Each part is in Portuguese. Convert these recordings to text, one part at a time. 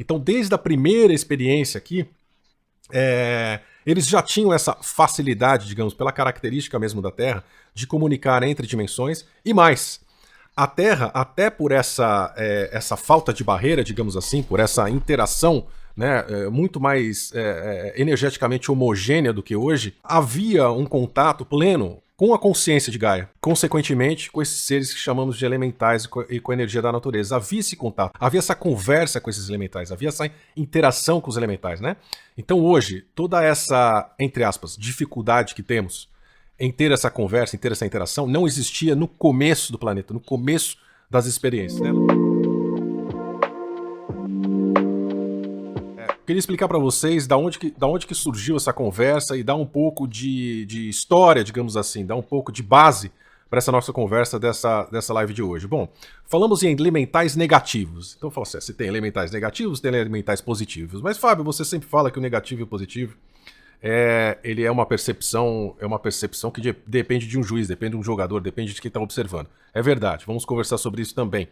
Então, desde a primeira experiência aqui, eles já tinham essa facilidade, digamos, pela característica mesmo da Terra, de comunicar entre dimensões e mais. A Terra, até por essa falta de barreira, digamos assim, por essa interação, né, muito mais energeticamente homogênea do que hoje, havia um contato pleno com a consciência de Gaia, consequentemente com esses seres que chamamos de elementais e com a energia da natureza. Havia esse contato, havia essa conversa com esses elementais, havia essa interação com os elementais, né? Então hoje, toda essa, entre aspas, dificuldade que temos em ter essa conversa, em ter essa interação, não existia no começo do planeta, no começo das experiências, né? Queria explicar para vocês da onde que surgiu essa conversa e dar um pouco de história, digamos assim, dar um pouco de base para essa nossa conversa dessa live de hoje. Bom, falamos em elementais negativos. Então, fala assim, se tem elementais negativos, tem elementais positivos. Mas, Fábio, você sempre fala que o negativo e o positivo ele é uma percepção que depende de um juiz, depende de um jogador, depende de quem está observando. É verdade, vamos conversar sobre isso também.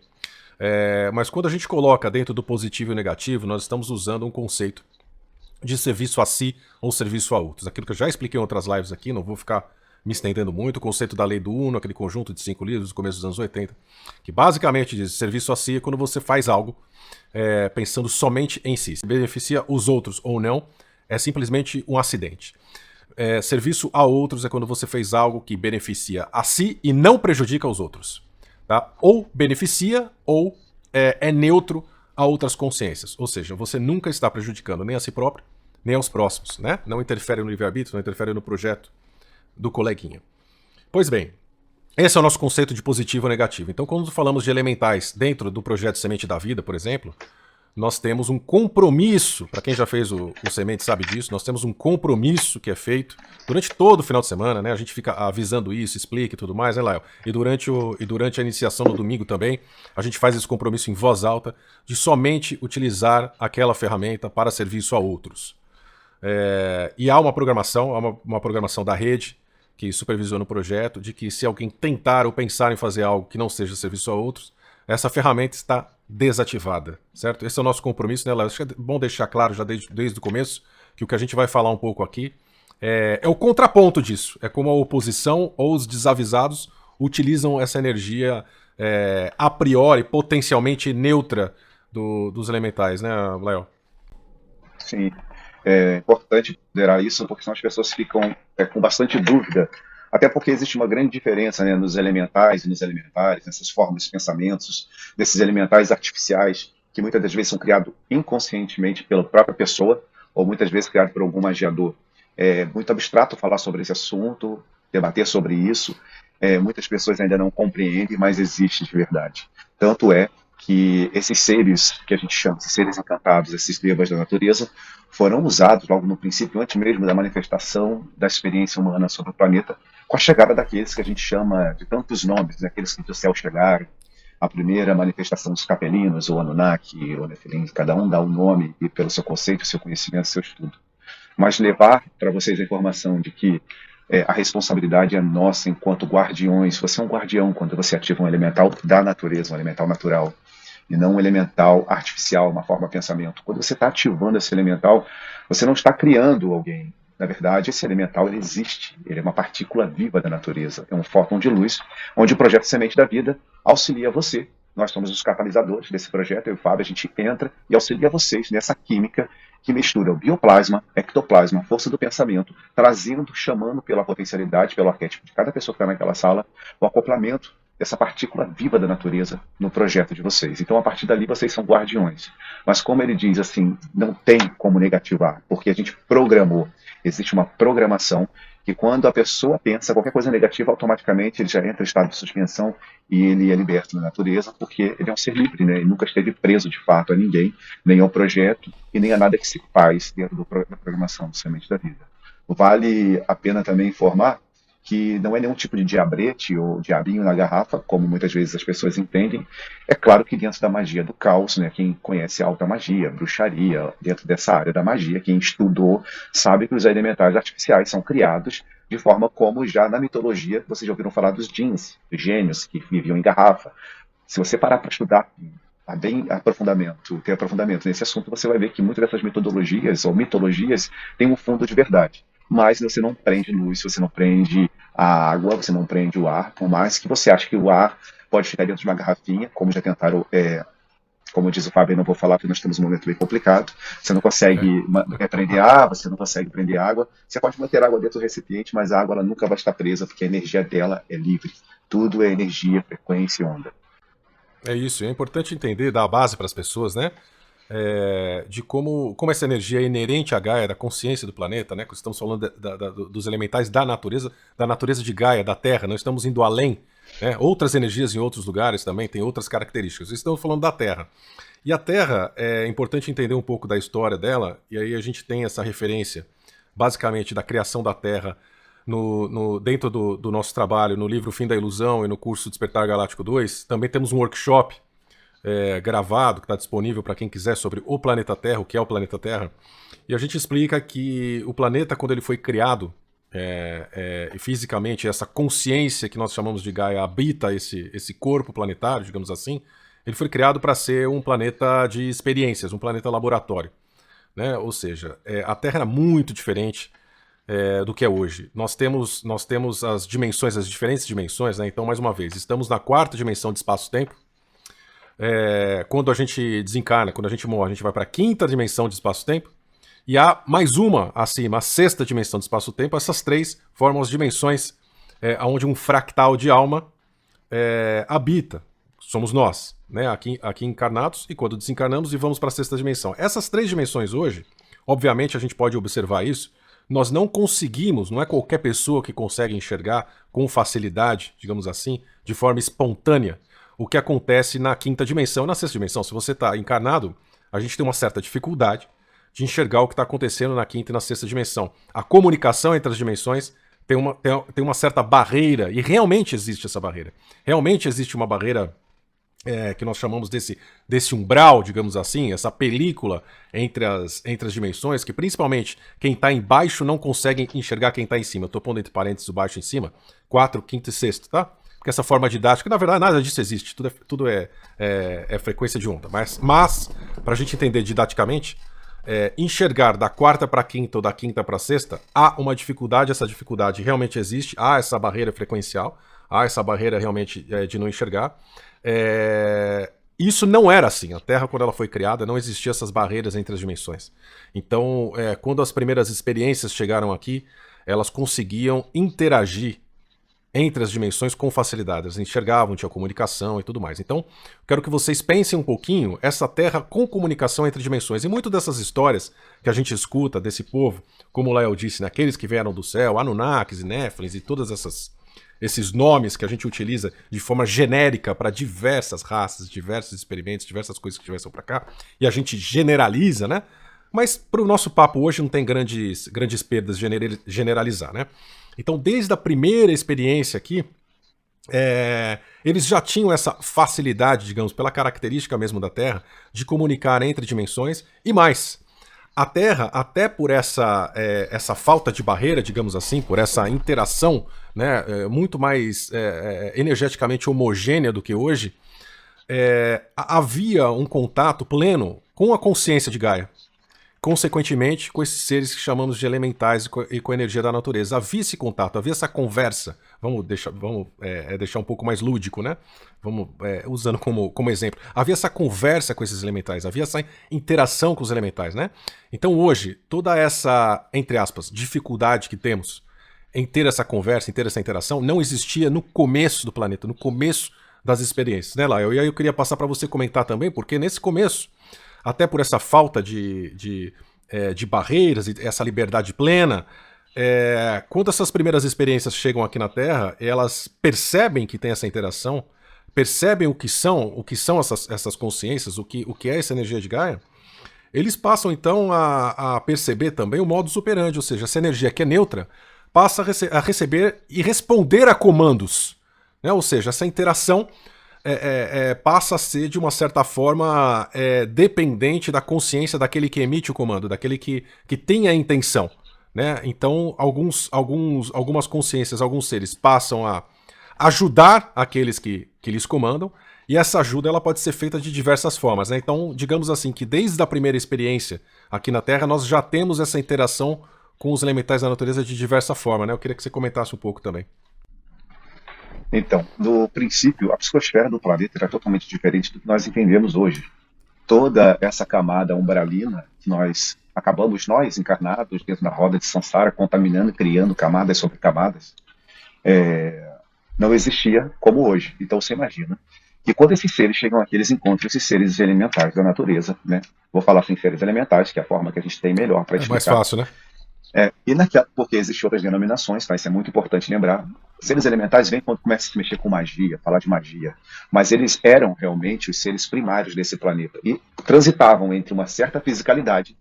Mas quando a gente coloca dentro do positivo e negativo, nós estamos usando um conceito de serviço a si ou serviço a outros. Aquilo que eu já expliquei em outras lives aqui, não vou ficar me estendendo muito, o conceito da lei do Uno, aquele conjunto de 5 livros do começo dos anos 80, que basicamente diz serviço a si é quando você faz algo pensando somente em si. Se beneficia os outros ou não, é simplesmente um acidente. Serviço a outros é quando você fez algo que beneficia a si e não prejudica os outros. Tá? Ou beneficia ou é neutro a outras consciências. Ou seja, você nunca está prejudicando nem a si próprio, nem aos próximos. Né? Não interfere no livre-arbítrio, não interfere no projeto do coleguinha. Pois bem, esse é o nosso conceito de positivo ou negativo. Então, quando falamos de elementais dentro do projeto Semente da Vida, por exemplo, nós temos um compromisso, para quem já fez o Semente sabe disso, nós temos um compromisso que é feito durante todo o final de semana, né? A gente fica avisando isso, explica e tudo mais, né, Lael? E durante a iniciação no domingo também, a gente faz esse compromisso em voz alta de somente utilizar aquela ferramenta para serviço a outros. E há uma programação da rede que supervisiona o projeto, de que se alguém tentar ou pensar em fazer algo que não seja serviço a outros, essa ferramenta está desativada, certo? Esse é o nosso compromisso, né, Léo? Acho que é bom deixar claro já desde o começo que o que a gente vai falar um pouco aqui é o contraponto disso. É como a oposição ou os desavisados utilizam essa energia a priori, potencialmente neutra dos elementais, né, Léo? Sim, é importante considerar isso, porque senão as pessoas ficam com bastante dúvida, até porque existe uma grande diferença, né, nos elementais e nos elementares, nessas formas de pensamentos, desses elementais artificiais, que muitas das vezes são criados inconscientemente pela própria pessoa, ou muitas vezes criados por algum magiador. É muito abstrato falar sobre esse assunto, debater sobre isso, muitas pessoas ainda não compreendem, mas existe de verdade. Tanto é que esses seres que a gente chama, esses seres encantados, esses devas da natureza, foram usados logo no princípio, antes mesmo da manifestação da experiência humana sobre o planeta, com a chegada daqueles que a gente chama de tantos nomes, né, aqueles que do céu chegaram, a primeira manifestação dos capelinos, ou Anunnaki, ou Nefilim, cada um dá um nome e pelo seu conceito, seu conhecimento, seu estudo. Mas levar para vocês a informação de que a responsabilidade é nossa enquanto guardiões. Você é um guardião quando você ativa um elemental da natureza, um elemental natural, e não um elemental artificial, uma forma de pensamento. Quando você está ativando esse elemental, você não está criando alguém. Na verdade, esse elemental ele existe, ele é uma partícula viva da natureza, é um fóton de luz, onde o projeto Semente da Vida auxilia você. Nós somos os catalisadores desse projeto, eu e o Fábio, a gente entra e auxilia vocês nessa química que mistura o bioplasma, ectoplasma, força do pensamento, trazendo, chamando pela potencialidade, pelo arquétipo de cada pessoa que está naquela sala, o acoplamento dessa partícula viva da natureza no projeto de vocês. Então, a partir dali, vocês são guardiões. Mas como ele diz assim, não tem como negativar, porque a gente programou. Existe uma programação que quando a pessoa pensa qualquer coisa negativa, automaticamente ele já entra em estado de suspensão e ele é liberto da natureza, porque ele é um ser livre, né? Ele nunca esteve preso de fato a ninguém, nem ao projeto e nem a nada que se faz dentro da programação do Semente da Vida. Vale a pena também informar que não é nenhum tipo de diabrete ou diabinho na garrafa, como muitas vezes as pessoas entendem. É claro que dentro da magia do caos, né, quem conhece a alta magia, bruxaria, dentro dessa área da magia, quem estudou, sabe que os elementais artificiais são criados de forma como já na mitologia, vocês já ouviram falar dos djinns, os gênios que viviam em garrafa. Se você parar para estudar bem aprofundamento, ter aprofundamento nesse assunto, você vai ver que muitas dessas metodologias ou mitologias têm um fundo de verdade. Mas você não prende luz, você não prende a água, você não prende o ar, por mais que você ache que o ar pode ficar dentro de uma garrafinha, como já tentaram, como diz o Fábio, eu não vou falar porque nós temos um momento bem complicado. Você não consegue prender ar, você não consegue prender água. Você pode manter água dentro do recipiente, mas a água ela nunca vai estar presa, porque a energia dela é livre. Tudo é energia, frequência e onda. É isso, é importante entender, dar a base para as pessoas, né? De como essa energia é inerente à Gaia, da consciência do planeta, né? Estamos falando dos elementais da natureza de Gaia, da Terra, não estamos indo além, né? Outras energias em outros lugares também têm outras características. Estamos falando da Terra. E a Terra, é importante entender um pouco da história dela, e aí a gente tem essa referência, basicamente, da criação da Terra dentro do nosso trabalho, no livro Fim da Ilusão e no curso Despertar Galáctico 2. Também temos um workshop gravado, que está disponível para quem quiser, sobre o planeta Terra, o que é o planeta Terra. E a gente explica que o planeta, quando ele foi criado, fisicamente, essa consciência que nós chamamos de Gaia habita esse corpo planetário, digamos assim, ele foi criado para ser um planeta de experiências, um planeta laboratório, né? Ou seja, a Terra era muito diferente do que é hoje. Nós temos as dimensões, as diferentes dimensões, né? Então, mais uma vez, estamos na 4ª dimensão de espaço-tempo. Quando a gente desencarna, quando a gente morre, a gente vai para a 5ª dimensão de espaço-tempo, e há mais uma acima, a 6ª dimensão de espaço-tempo. Essas 3 formam as dimensões onde um fractal de alma habita. Somos nós, né? Aqui encarnados, e quando desencarnamos e vamos para a 6ª dimensão. Essas 3 dimensões hoje, obviamente a gente pode observar isso, nós não conseguimos, não é qualquer pessoa que consegue enxergar com facilidade, digamos assim, de forma espontânea, o que acontece na 5ª dimensão e na 6ª dimensão. Se você está encarnado, a gente tem uma certa dificuldade de enxergar o que está acontecendo na 5ª e na 6ª dimensão. A comunicação entre as dimensões tem uma certa barreira, e realmente existe essa barreira. Realmente existe uma barreira que nós chamamos desse umbral, digamos assim, essa película entre as dimensões, que principalmente quem está embaixo não consegue enxergar quem está em cima. Eu estou pondo entre parênteses o baixo e em cima, 4, 5º e 6º, tá? Porque essa forma didática, na verdade, nada disso existe, tudo é frequência de onda. Mas para a gente entender didaticamente, enxergar da 4ª para a 5ª ou da 5ª para a 6ª, há uma dificuldade, essa dificuldade realmente existe, há essa barreira frequencial, há essa barreira realmente de não enxergar. Isso não era assim. A Terra, quando ela foi criada, não existiam essas barreiras entre as dimensões. Então, quando as primeiras experiências chegaram aqui, elas conseguiam interagir entre as dimensões com facilidade. Eles enxergavam, tinha comunicação e tudo mais. Então, quero que vocês pensem um pouquinho essa Terra com comunicação entre dimensões. E muito dessas histórias que a gente escuta desse povo, como o Lael disse, né, aqueles que vieram do céu, Anunnakis e Néflins e todas esses nomes que a gente utiliza de forma genérica para diversas raças, diversos experimentos, diversas coisas que tiveram para cá, e a gente generaliza, né? Mas para o nosso papo hoje não tem grandes perdas generalizar, né? Então, desde a primeira experiência aqui, eles já tinham essa facilidade, digamos, pela característica mesmo da Terra, de comunicar entre dimensões, e mais, a Terra, até por essa falta de barreira, digamos assim, por essa interação, né, muito mais energeticamente homogênea do que hoje, havia um contato pleno com a consciência de Gaia. Consequentemente, com esses seres que chamamos de elementais e com a energia da natureza. Havia esse contato, havia essa conversa. Vamos deixar um pouco mais lúdico, né? Vamos usando como exemplo. Havia essa conversa com esses elementais, havia essa interação com os elementais, né? Então hoje, toda essa, entre aspas, dificuldade que temos em ter essa conversa, em ter essa interação, não existia no começo do planeta, no começo das experiências, né, Lael? E aí eu queria passar para você comentar também, porque nesse começo, até por essa falta de barreiras e essa liberdade plena, quando essas primeiras experiências chegam aqui na Terra, elas percebem que tem essa interação, percebem o que são essas consciências, o que é essa energia de Gaia, eles passam então a perceber também o modus operandi, ou seja, essa energia que é neutra passa a receber e responder a comandos, né? Ou seja, essa interação passa a ser, de uma certa forma, dependente da consciência daquele que emite o comando, daquele que tem a intenção, né? Então, algumas consciências, alguns seres passam a ajudar aqueles que lhes comandam, E essa ajuda ela pode ser feita de diversas formas, né? Então, digamos assim, que desde a primeira experiência aqui na Terra, nós já temos essa interação com os elementais da natureza de diversa forma, né? Eu queria que você comentasse um pouco também. Então, no princípio, a psicosfera do planeta era totalmente diferente do que nós entendemos hoje. Toda essa camada umbralina, nós encarnados dentro da roda de Sansara, contaminando, criando camadas sobre camadas, não existia como hoje. Então você imagina que quando esses seres chegam aqui, eles encontram esses seres elementais da natureza, né? Vou falar assim, seres elementais, que é a forma que a gente tem melhor para É mais explicar. fácil, né? Porque existem outras denominações, tá? Isso é muito importante lembrar. Seres elementais vêm quando começa a se mexer com magia, falar de magia. Mas eles eram realmente os seres primários desse planeta e transitavam entre uma certa fisicalidade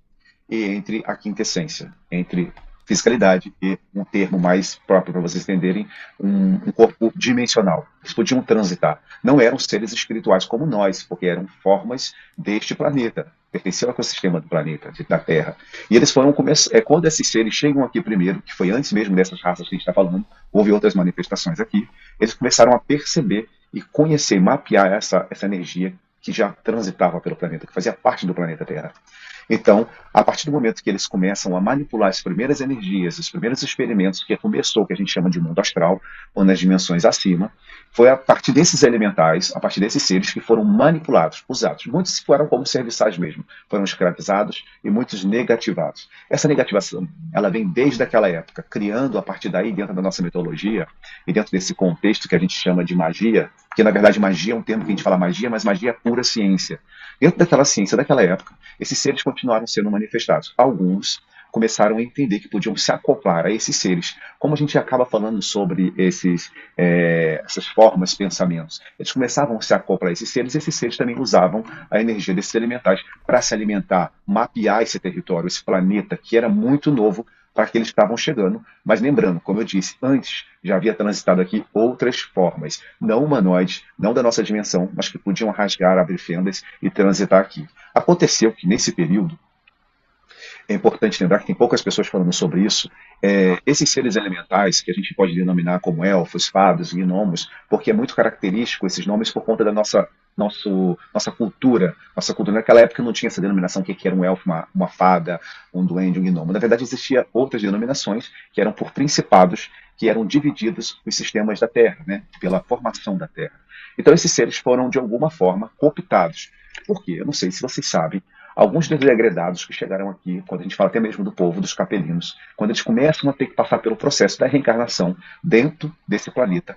e entre a quinta essência, entre fisicalidade e um termo mais próprio para vocês entenderem, um corpo dimensional. Eles podiam transitar. Não eram seres espirituais como nós, porque eram formas deste planeta, pertenciam ao ecossistema do planeta, da Terra. E eles foram começar. Quando esses seres chegam aqui primeiro, que foi antes mesmo dessas raças que a gente está falando, houve outras manifestações aqui, eles começaram a perceber e conhecer, mapear essa energia que já transitava pelo planeta, que fazia parte do planeta Terra. Então, a partir do momento que eles começam a manipular as primeiras energias, os primeiros experimentos, que começou, que a gente chama de mundo astral, ou nas dimensões acima, foi a partir desses elementais, a partir desses seres que foram manipulados, usados. Muitos foram como serviçais mesmo, foram escravizados e muitos negativados. Essa negativação, ela vem desde aquela época, criando a partir daí, dentro da nossa mitologia, e dentro desse contexto que a gente chama de magia, que na verdade magia é um termo que a gente fala magia, mas magia é pura ciência. Dentro daquela ciência daquela época, esses seres continuaram sendo manifestados. Alguns começaram a entender que podiam se acoplar a esses seres. Como a gente acaba falando sobre essas formas, pensamentos, eles começavam a se acoplar a esses seres também usavam a energia desses elementais para se alimentar, mapear esse território, esse planeta que era muito novo para que eles estavam chegando. Mas lembrando, como eu disse, antes já havia transitado aqui outras formas, não humanoides, não da nossa dimensão, mas que podiam rasgar, abrir fendas e transitar aqui. Aconteceu que nesse período, é importante lembrar que tem poucas pessoas falando sobre isso, esses seres elementais, que a gente pode denominar como elfos, fados, gnomos, porque é muito característico esses nomes por conta da nossa cultura. Nossa cultura naquela época não tinha essa denominação, que era um elfo, uma fada, um duende, um gnomo. Na verdade, existiam outras denominações que eram por principados, que eram divididos os sistemas da Terra, né, pela formação da Terra. Então esses seres foram, de alguma forma, cooptados. Por quê? Eu não sei se vocês sabem, alguns dos degredados que chegaram aqui, quando a gente fala até mesmo do povo, dos capelinos, quando eles começam a ter que passar pelo processo da reencarnação dentro desse planeta,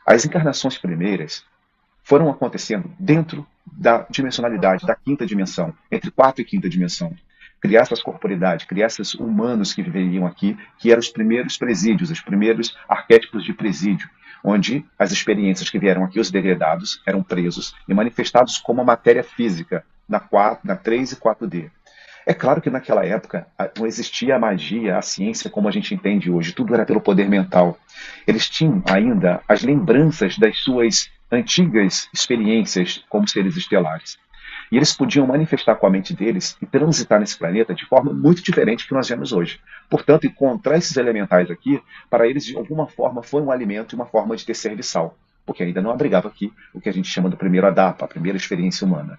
as encarnações primeiras foram acontecendo dentro da dimensionalidade, da quinta dimensão, entre quarta e quinta dimensão. Criar essas corporidades, criar esses humanos que viveriam aqui, que eram os primeiros presídios, os primeiros arquétipos de presídio, onde as experiências que vieram aqui, os degredados, eram presos e manifestados como a matéria física, na 3 e 4D. É claro que naquela época não existia a magia, a ciência como a gente entende hoje, tudo era pelo poder mental. Eles tinham ainda as lembranças das suas antigas experiências como seres estelares. E eles podiam manifestar com a mente deles e transitar nesse planeta de forma muito diferente do que nós vemos hoje. Portanto, encontrar esses elementais aqui, para eles, de alguma forma, foi um alimento e uma forma de ter serviçal, porque ainda não abrigava aqui o que a gente chama do primeiro ADAPA, a primeira experiência humana.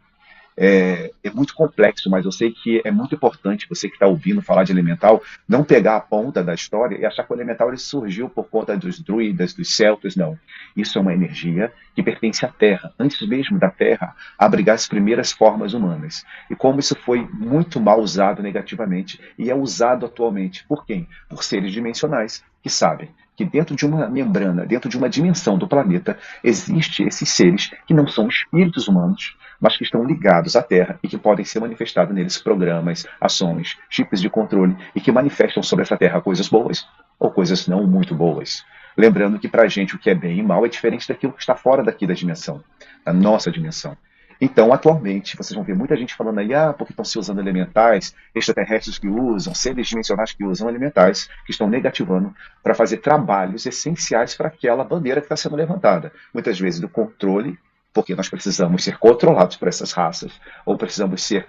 É muito complexo, mas eu sei que é muito importante você que está ouvindo falar de elemental não pegar a ponta da história e achar que o elemental ele surgiu por conta dos druidas, dos celtas, não. Isso é uma energia que pertence à Terra, antes mesmo da Terra abrigar as primeiras formas humanas. E como isso foi muito mal usado negativamente e é usado atualmente por quem? Por seres dimensionais que sabem que dentro de uma membrana, dentro de uma dimensão do planeta, existem esses seres que não são espíritos humanos, mas que estão ligados à Terra e que podem ser manifestados neles programas, ações, chips de controle e que manifestam sobre essa Terra coisas boas ou coisas não muito boas. Lembrando que para a gente o que é bem e mal é diferente daquilo que está fora daqui da dimensão, da nossa dimensão. Então, atualmente, vocês vão ver muita gente falando aí, porque estão se usando elementais, extraterrestres que usam, seres dimensionais que usam elementais, que estão negativando para fazer trabalhos essenciais para aquela bandeira que está sendo levantada. Muitas vezes do controle porque nós precisamos ser controlados por essas raças, ou precisamos ser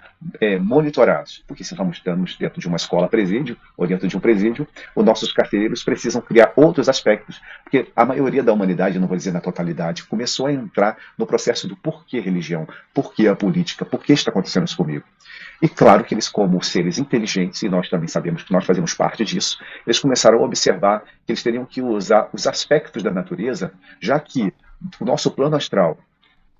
monitorados, porque se estamos dentro de uma escola presídio, ou dentro de um presídio, os nossos carcereiros precisam criar outros aspectos, porque a maioria da humanidade, não vou dizer na totalidade, começou a entrar no processo do porquê religião, porquê a política, por que está acontecendo isso comigo. E claro que eles, como seres inteligentes, e nós também sabemos que nós fazemos parte disso, eles começaram a observar que eles teriam que usar os aspectos da natureza, já que o nosso plano astral,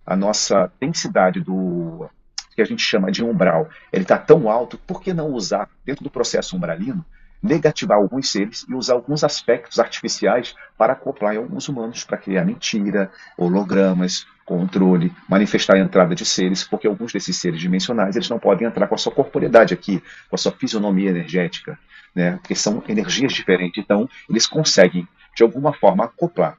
a nossa densidade do que a gente chama de umbral, ele está tão alto, por que não usar, dentro do processo umbralino, negativar alguns seres e usar alguns aspectos artificiais para acoplar em alguns humanos, para criar mentira, hologramas, controle, manifestar a entrada de seres, porque alguns desses seres dimensionais eles não podem entrar com a sua corporeidade aqui, com a sua fisionomia energética, né? Porque são energias diferentes, então eles conseguem, de alguma forma, acoplar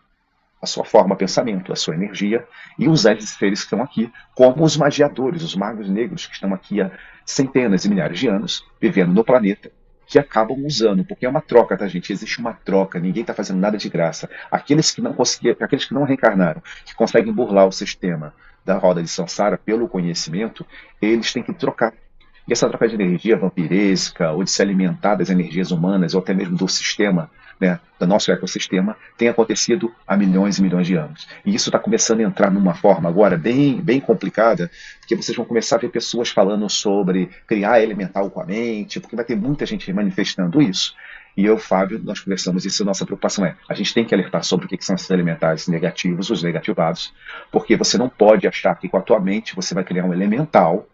a sua forma, pensamento, a sua energia, e usar esses seres que estão aqui, como os magiadores, os magos negros, que estão aqui há centenas e milhares de anos, vivendo no planeta, que acabam usando, porque é uma troca, tá, gente? Existe uma troca, ninguém está fazendo nada de graça. Aqueles que não conseguiram, aqueles que não reencarnaram, que conseguem burlar o sistema da roda de Sansara pelo conhecimento, eles têm que trocar. E essa troca de energia vampiresca, ou de se alimentar das energias humanas, ou até mesmo do sistema, né, do nosso ecossistema, tem acontecido há milhões e milhões de anos. E isso está começando a entrar numa forma agora bem complicada, porque vocês vão começar a ver pessoas falando sobre criar elemental com a mente, porque vai ter muita gente manifestando isso. E eu, Fábio, nós conversamos isso, a nossa preocupação é, a gente tem que alertar sobre o que são esses elementais negativos, os negativados, porque você não pode achar que com a tua mente você vai criar um elemental,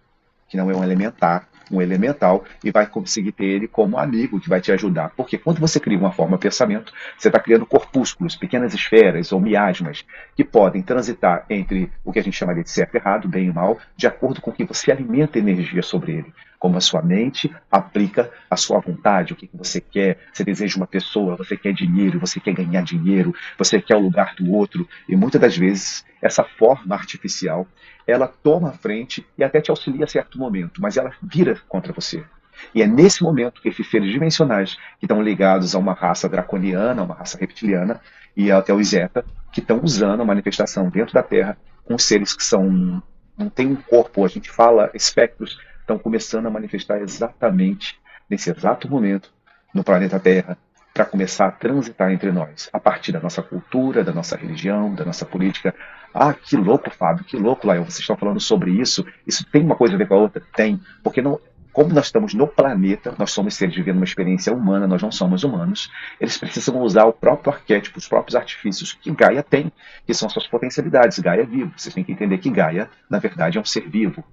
que não é um elementar, um elemental, e vai conseguir ter ele como amigo que vai te ajudar. Porque quando você cria uma forma de pensamento, você está criando corpúsculos, pequenas esferas ou miasmas, que podem transitar entre o que a gente chamaria de certo e errado, bem e mal, de acordo com o que você alimenta energia sobre ele. Como a sua mente aplica a sua vontade, o que você quer, você deseja uma pessoa, você quer dinheiro, você quer ganhar dinheiro, você quer o lugar do outro, e muitas das vezes essa forma artificial, ela toma a frente e até te auxilia a certo momento, mas ela vira contra você. E é nesse momento que esses seres dimensionais, que estão ligados a uma raça draconiana, uma raça reptiliana, e até os Zeta, que estão usando a manifestação dentro da Terra, com seres que não têm um corpo, a gente fala espectros, estão começando a manifestar exatamente nesse exato momento no planeta Terra, para começar a transitar entre nós, a partir da nossa cultura, da nossa religião, da nossa política. Ah, que louco, Fábio, que louco, Lael, vocês estão falando sobre isso tem uma coisa a ver com a outra? Tem, porque não, como nós estamos no planeta, nós somos seres vivendo uma experiência humana, nós não somos humanos, eles precisam usar o próprio arquétipo, os próprios artifícios que Gaia tem, que são suas potencialidades. Gaia é vivo, vocês têm que entender que Gaia, na verdade, é um ser vivo.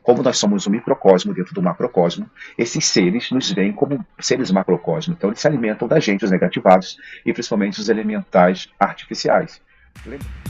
Como nós somos um microcosmo dentro do macrocosmo, esses seres nos veem como seres macrocosmo. Então eles se alimentam da gente, os negativados, e principalmente os elementais artificiais. Lembra?